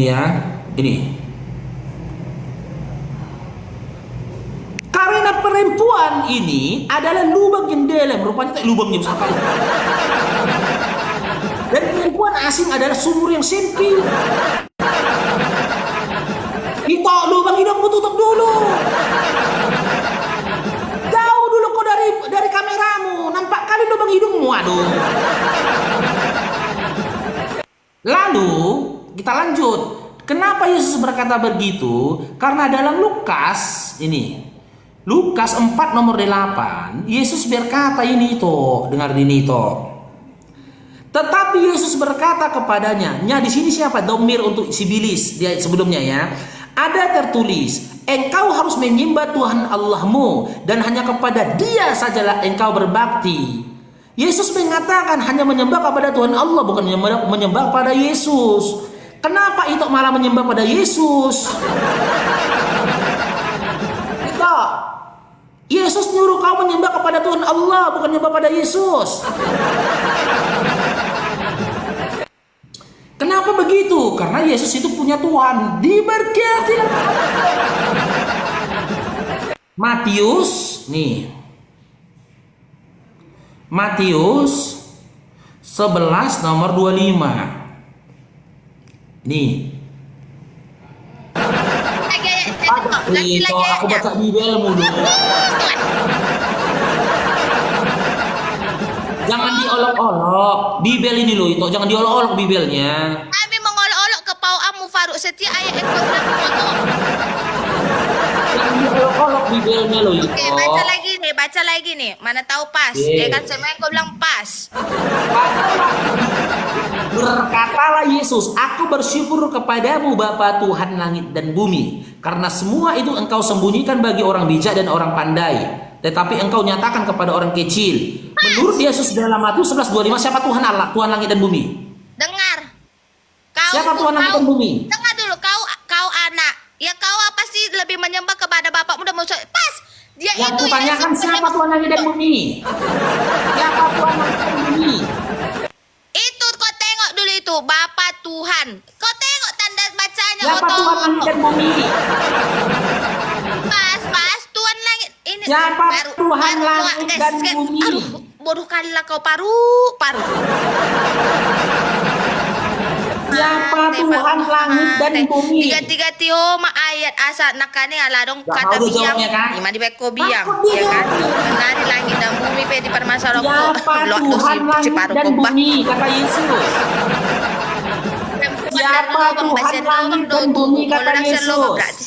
ya, ini. Karena perempuan ini adalah lubang yang dalam, rupanya tak lubangnya besar kali. Dan perempuan asing adalah sumur yang sempit. Itu lubang hidupmu tutup dulu. Jauh dulu kau dari kameramu. Nampak kali lubang hidungmu. Aduh. Lalu kita lanjut. Kenapa Yesus berkata begitu? Karena dalam Lukas ini, Lukas 4 nomor 8, Yesus berkata ini itu. Dengar ini itu. Tetapi Yesus berkata kepadanya, di sini siapa? Domir untuk sibilis dia sebelumnya ya. Ada tertulis, engkau harus menyembah Tuhan Allahmu dan hanya kepada Dia sajalah engkau berbakti. Yesus mengatakan hanya menyembah kepada Tuhan Allah, bukan menyembah pada Yesus. Kenapa itu malah menyembah pada Yesus? Itu Yesus nyuruh kau menyembah kepada Tuhan Allah, bukan menyembah pada Yesus. Kenapa begitu? Karena Yesus itu punya Tuhan. Diberkati. Matius, nih. Matius 11 nomor 25. Nih. Itu aku baca Bibel mulu. Jangan diolok-olok Bibel ini loh, itu jangan diolok-olok Bibelnya. Kami mengolok-olok ke pauamu Faruk setiap ayat yang kau bilang mengolok. Jangan diolok-olok Bibelnya loh itu. Oke, baca lagi nih. Mana tahu pas. Ya kan semuanya kau bilang pas. Berkatalah Yesus, aku bersyukur kepadamu Bapa Tuhan langit dan bumi, karena semua itu engkau sembunyikan bagi orang bijak dan orang pandai, tetapi engkau nyatakan kepada orang kecil. Menurut Yesus dalam Matius 11:25, siapa Tuhan Allah, Tuhan langit dan bumi? Dengar. Siapa Tuhan langit dan bumi? Dengar dulu, kau anak. Ya kau pasti lebih menyembah kepada bapakmu dan musuh. Pas. Dia Yang itu kutanyakan siapa Tuhan langit dan bumi? Siapa Tuhan langit dan bumi? Itu kau tengok dulu itu, Bapa Tuhan. Kau tengok tanda bacanya. Siapa Tuhan langit dan bumi? Pas, Tuhan langit. Ini siapa Tuhan langit dan bumi? Aduh, bodoh kali lah kau paru. Siapa Tuhan langit dan bumi? Tiga-tiga tioma ayat asa nakane aladong Gak kata mau biang. jawabnya, kan? Ima di beko biang, Takut dia ya kan? jawabnya. Menari langit dan bumi pe di permasalahan Siapa Tuhan langit dan bumi? Kata Yesus. Siapa Tuhan langit dan bumi? Kata Yesus. Berarti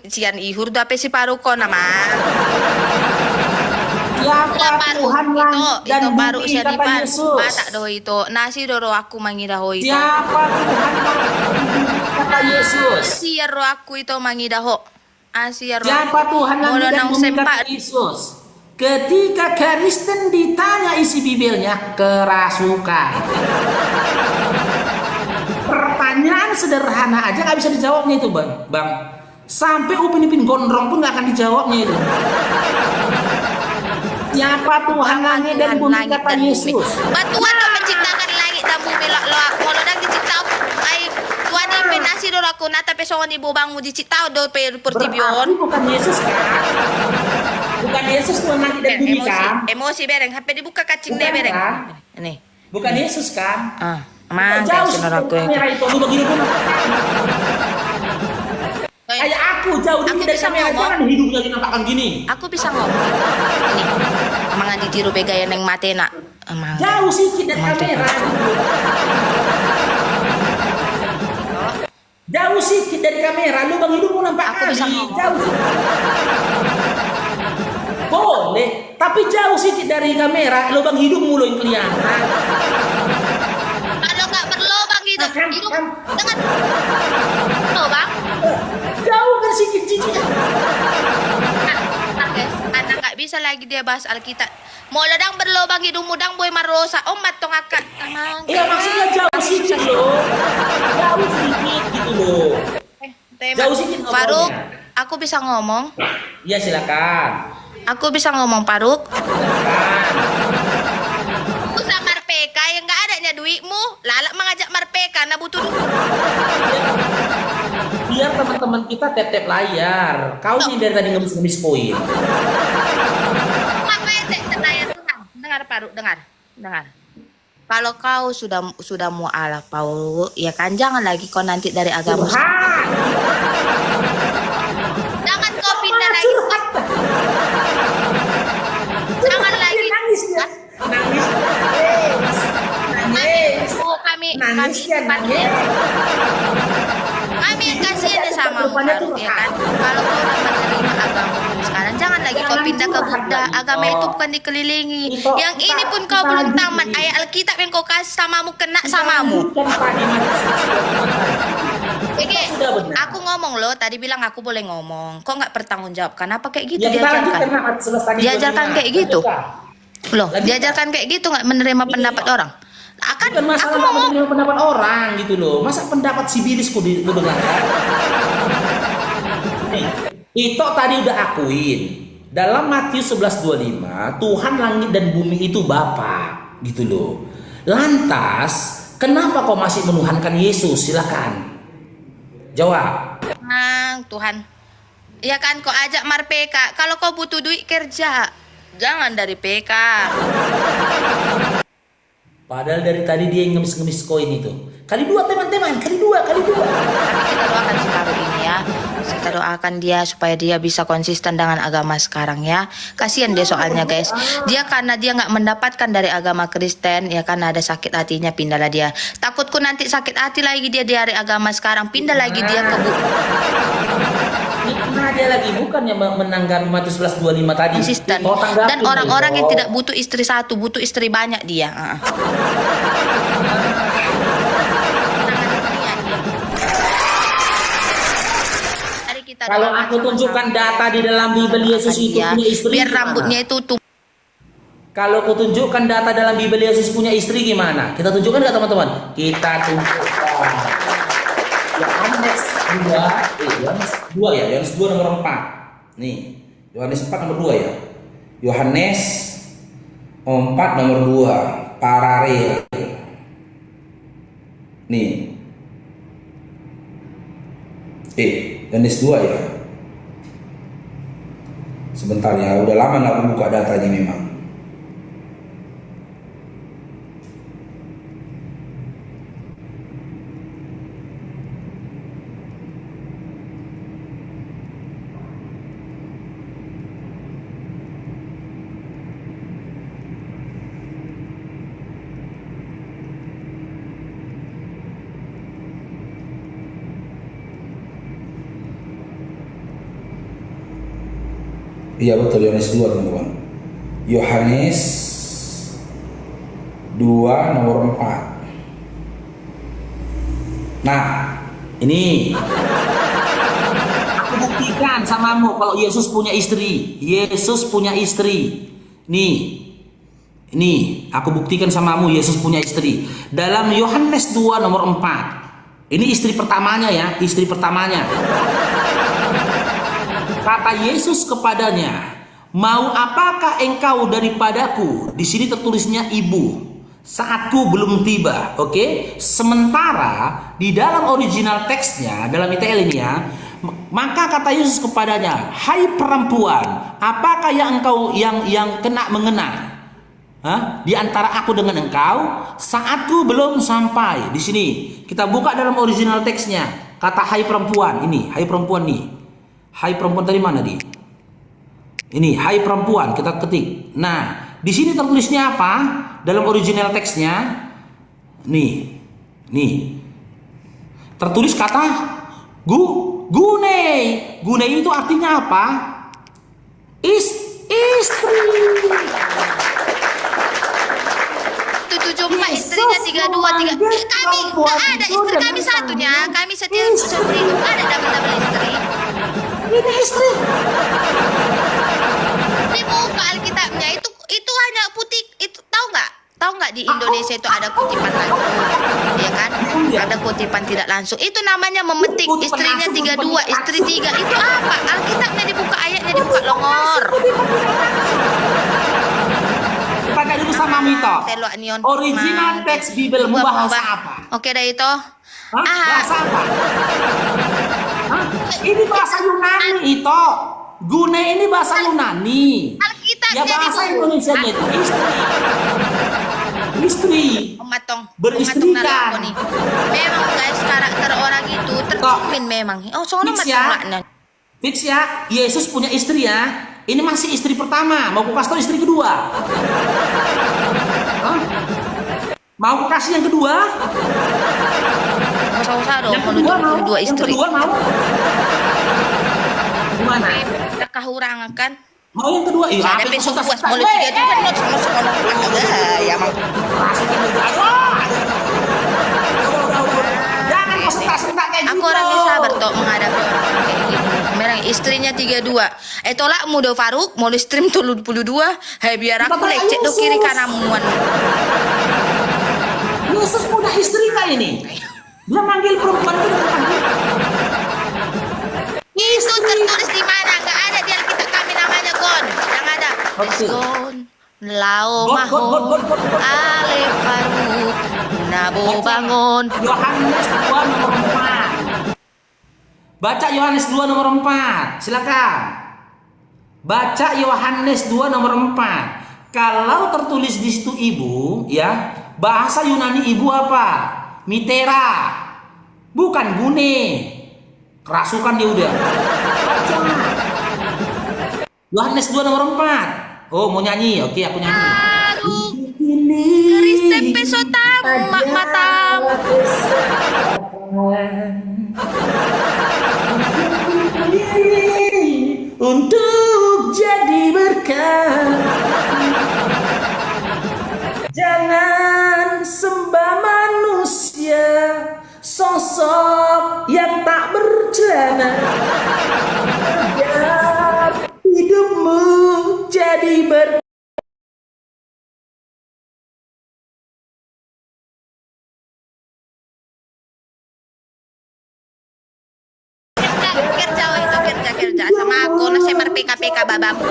sian ihur dape si paruko nama. Siapa Tuhan langit dan paru bumi? siya di Kata pan. Yesus. Bata do ito. Nasi doro aku mangidaho ito. Siapa Tuhan langit dan bumi? Kata Yesus. Asia ro aku ito mangidaho. Asia ro. Siapa Tuhan langit dan bumi? Kata sempat. Yesus. Ketika Kristen ditanya isi Bibelnya, kerasukan. Pertanyaan sederhana aja nggak bisa dijawabnya itu, bang. Sampai upin-upin gondrong pun nggak akan dijawabnya itu. Siapa Tuhan langit dan bumi? Kata Yesus. Batuan lo menciptakan langit dan bumi lo kalau dah dicipta ai Tuhan ipe nasi do aku nata pesongan ibu bangmu dicipta do pe Berarti pertibion. bukan Yesus kan? Bukan Yesus Tuhan langit dan bumi kan? Emosi bereng HP dibuka kacing Bukan, deh bereng. kan? Ini. Bukan Yesus kan? Mang Jauh sinar aku ya. kamera itu lu begini pun. Kayak aku jauh Aku dari bisa kamera, ngomong. jangan hidungnya dinampakkan gini. Aku bisa ngomong. Ini. Amangan ditiru begaya neng mate nak. Amang. Jauh sedikit dari kamera. Jauh sedikit dari kamera, lubang hidungmu nampak Aku kali. bisa ngomong. Jauh sedikit. Boleh, tapi jauh sedikit dari kamera, lubang hidungmu lo yang kelihatan. Kalau nggak berlobang gitu, Kan, hidup kan. dengan lobang. Jauh kan sedikit. Nah, guys, anak nggak bisa lagi dia bahas Alkitab. Mau ledang berlobang hidung mudang boy marosa. Matong akak. Tamang. Iya maksudnya jauh sedikit loh. Jauh sedikit gitu loh. Jauh sedikit ngobrolnya. Faruk, aku bisa ngomong. Iya silakan. Aku bisa ngomong Faruk. Silakan. Usah marpeka yang nggak adanya duitmu. Lalak mengajak marpeka, nah butuh duit. Biar teman-teman kita tap-tap layar. Kau nih dari tadi ngemis-ngemis koin. Apa yang layar Tuhan? Dengar Faruk, dengar. Kalau kau sudah mualaf Faruk, ya kan jangan lagi kau nanti dari agama. Tuhan. Jangan kau pindah lagi. Jangan lagi. Nangis ya. Nangis. Nangis. Oh, kami Nangis ya nangis. kami yang kasihan ya sama Rupanya Faruk tuh ya kan. Kalau kau udah menerima agama sekarang, jangan lagi kau pindah ke Buddha. Agama itu bukan dikelilingi. Ito, Yang ini pun kau belum tamat. Ayat Alkitab yang kau kasih samamu kena samamu. Kan Pak Dimas. Oke, Sudah benar. aku ngomong loh. Tadi bilang aku boleh ngomong. Kok nggak bertanggung jawab? Kenapa kayak gitu Ya kita lanjutkan diajarkan? Mak, 11 tadi. Diajarkan 25. kayak gitu. Lanjutkan. Loh, diajarkan kayak gitu nggak menerima pendapat orang? Akan Bukan masalah aku nggak ngomong. menerima pendapat orang gitu loh. Masa pendapat si Bilis ku dengar? Nih, Ito tadi udah akuin. Dalam Matius 11:25, Tuhan langit dan bumi itu Bapa, gitu loh. Lantas, kenapa kau masih menuhankan Yesus? Silakan. Jawab. Tuhan. Ya kan kau ajak marpeka. Kalau kau butuh duit kerja. Jangan dari PK. Padahal dari tadi dia yang ngemis-ngemis koin itu. Kali dua teman-teman, kali dua. Tapi kita doakan si Paru ini ya. Kita doakan dia supaya dia bisa konsisten dengan agama sekarang ya. Kasihan dia soalnya guys. Dia karena dia nggak mendapatkan dari agama Kristen ya, karena ada sakit hatinya pindahlah dia. Takutku nanti sakit hati lagi dia dari agama sekarang, pindah lagi dia ke Nah dia lagi bukannya menanggapi Matius 11:25 tadi. konsisten. Kau tanggapin, Dan orang-orang yang Bro. tidak butuh istri satu, butuh istri banyak dia. Mari kita Kalau doakan aku sama-sama. tunjukkan data di dalam Bibel Yesus itu Dia, punya istri. biar gimana? rambutnya itu Kalau aku tunjukkan data dalam Bibel Yesus punya istri gimana? Kita tunjukkan nggak teman-teman? Kita tunjukkan. Yohanes 2, Yohanes 2 ya, Yohanes 2 nomor 4. Nih, Yohanes 4 nomor 2 ya. Yohanes 4 nomor 2, paralel. Nih. Yohanes 2 ya. Sebentar ya, udah lama nggak aku buka datanya memang. Iya betul, Yohanes 2 teman-teman. Yohanes 2 nomor 4. Nah, ini aku buktikan samamu kalau Yesus punya istri. Yesus punya istri. Nih, aku buktikan samamu Yesus punya istri. Dalam Yohanes 2 nomor 4. Ini istri pertamanya ya, istri pertamanya. Kata Yesus kepadanya, "Mau apakah engkau daripadaku?" Di sini tertulisnya ibu. Saatku belum tiba, oke? Sementara di dalam original teksnya, dalam ITL ini ya, maka kata Yesus kepadanya, "Hai perempuan, apakah yang engkau yang kena mengena? Di antara aku dengan engkau, saatku belum sampai." Di sini kita buka dalam original teksnya, kata "hai perempuan" ini, "hai perempuan" nih. Hai perempuan dari mana di? Ini hai perempuan kita ketik. Nah, di sini tertulisnya apa? Dalam original teksnya, nih, tertulis kata gune. Gune itu artinya apa? Istri. 74 istrinya 32 kami nggak ada istri kami satunya, kami setia seumur hidup, nggak ada double istri. Ini istri. Di buka Alkitabnya itu hanya putih, itu tahu nggak di Indonesia itu ada kutipan langsung, ya kan? Ada kutipan tidak langsung. Itu namanya memetik. Istrinya 32, istri 3. Itu apa? Alkitabnya dibuka, ayatnya dibuka longor. Pakai dulu sama Mito. Original teks Bible bahasa apa? Oke dah itu. Bahasa apa? Ini bahasa Yunani itu. Gune ini bahasa Yunani. Alkitabnya ya bahasa dibuka. Indonesia itu istri. Beristrikan. Memang guys, karakter orang itu tercermin memang. Oh, soalnya matang. Fix ya, Yesus punya istri ya. Ini masih istri pertama, mau ku kasih tau istri kedua. Mau ku kasih yang kedua? Usah dong, yang kedua mau? Kedua istri. Yang kedua mau? Gimana? Kahurang kan? Mau yang kedua? Iya, ada besok puas mulai 3 juga not sama ya emang. Jangan konsentrasi kayak gitu. Aku orangnya sabar toh menghadapi orang kayak gitu. Merang istrinya 32. Tolak muda Faruk, mau stream 32. Hai biar aku lecet do kiri kanan muan. Yesus punya istri kayak ini. Dia manggil perempuan itu Itu tertulis di mana? Enggak ada di Alkitab kami namanya Gon. Yang ada Gon. Lao Mahon Ale Faruk Nabo Bangun. Yohanes 2 nomor 4. Baca Yohanes 2 nomor 4. Silakan. Baca Yohanes 2 nomor 4. Kalau tertulis di situ ibu, ya, bahasa Yunani ibu apa? Mitera. Bukan gune. Kerasukan dia udah. Yohanes 2 nomor 4. Oh, mau nyanyi? Oke, aku nyanyi. Faruk Kristen pesotamu mak matamu. Untuk jadi berkat, jangan sembah manusia, sosok yang tak bercelana, agar hidupmu jadi berkat. Kerja sama aku nasi PK babamu.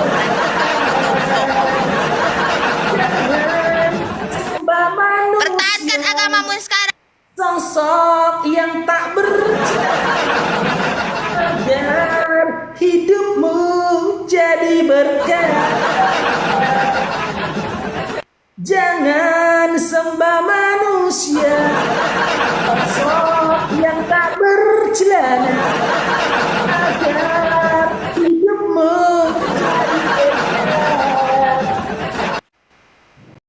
Pertahankan agamamu sekarang. Sosok yang tak bercelana, agar hidupmu jadi berkat. Jangan sembah manusia, sosok yang tak bercelana, agar